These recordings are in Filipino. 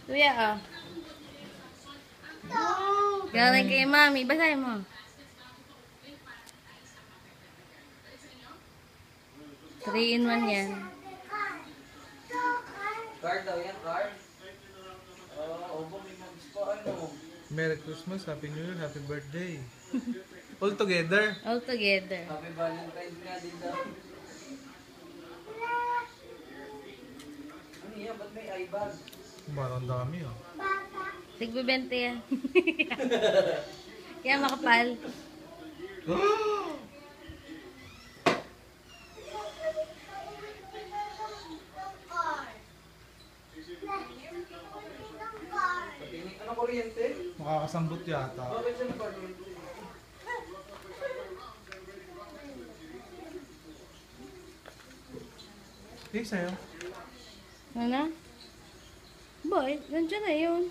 Kuya, oh. Galing kay mami. Basahin mo. 3-in-1 yan. Card daw yan, card. Obo, may mag-spa, ano? Merry Christmas, Happy New Year, Happy Birthday. All together. All together. Happy Valentine's nga din daw. Ano yan? Ba't may iBag? Parang dami oh. Tigbe-20 yan. Kaya makapal. Ano kuryente? Makakasambot yata. Bakit siya nag-kuryente? Eh, sa'yo? Ano? Boy, nandiyan na yun.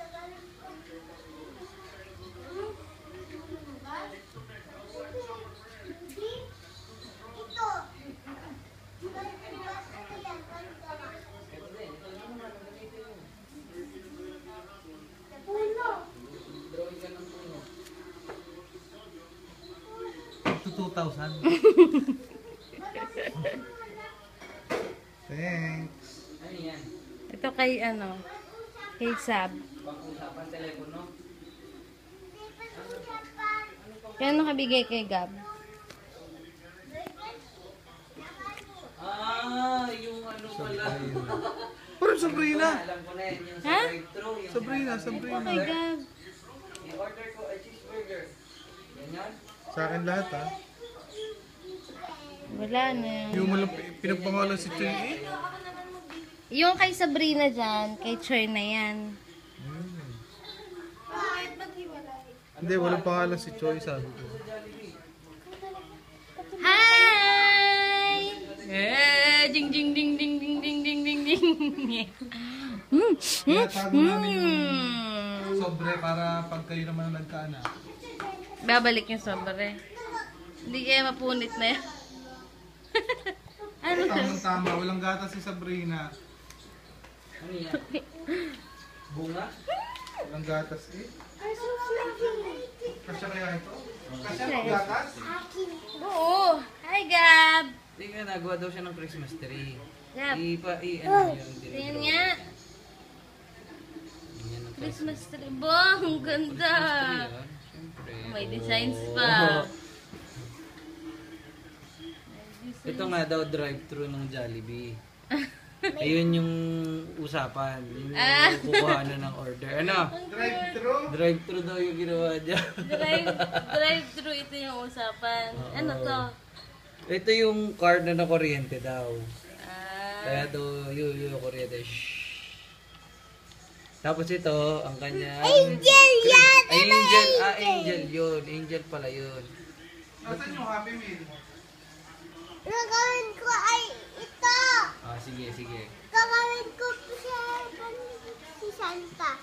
Drawing ka ng puno. Ito 2,000. Thanks. Ano yan? Ito kay ano, kay Sab. Pag-usapan telepono. Kaya nakabigay kay Gab. Yung ano pala. Parang Sabrina. Alam ko na yan, yung Ha? sa drive-thru. yung Sabrina, sinasabi. Ito Sabrina. kay Gab. I-order ko a cheeseburger. Ganyan? Sa akin lahat ha. Wala na. Yung mo lang pinagpangalan si Choy eh. Yung kay Sabrina dyan, kay Choy na yan. Hindi, walang pangalan si Choy, sabi ko. Hi! Eh, ding ding ding ding ding ding ding ding ding. Tinatago namin yung sobre para pag kayo naman nagkaanak. Babalik yung sobre. Hindi kaya mapunit na yan. Ano? Tamang-tama, walang gatas si Sabrina. Ano yan? Bunga? Walang gatas eh. Kasya kaya ito? Kasya Yes. ang gatas? Oo. Hi, Gab. Hindi nga, nagawa daw siya ng Christmas tree. Gab. Ano yun? Tingnan nga. Yan ang Christmas tree. Bang, ang ganda. tree, ah. Siyempre. May designs pa. Ito nga daw drive-thru ng Jollibee. Ayun yung usapan. Yung kukuhanan ng order. Ano? Drive-thru? Drive-thru daw yung ginawa niya. Drive-thru, ito yung usapan. Ano to? Ito yung card na nakuryente daw. Ah, Kaya daw yung kuryente. Shhh. Tapos ito, ang kanya... Angel yan! Angel! Angel yun. Angel pala yun. Nasaan yung Happy Meal? Gagawin ko ay ito. Sige, sige. Gagawin ko si Santa.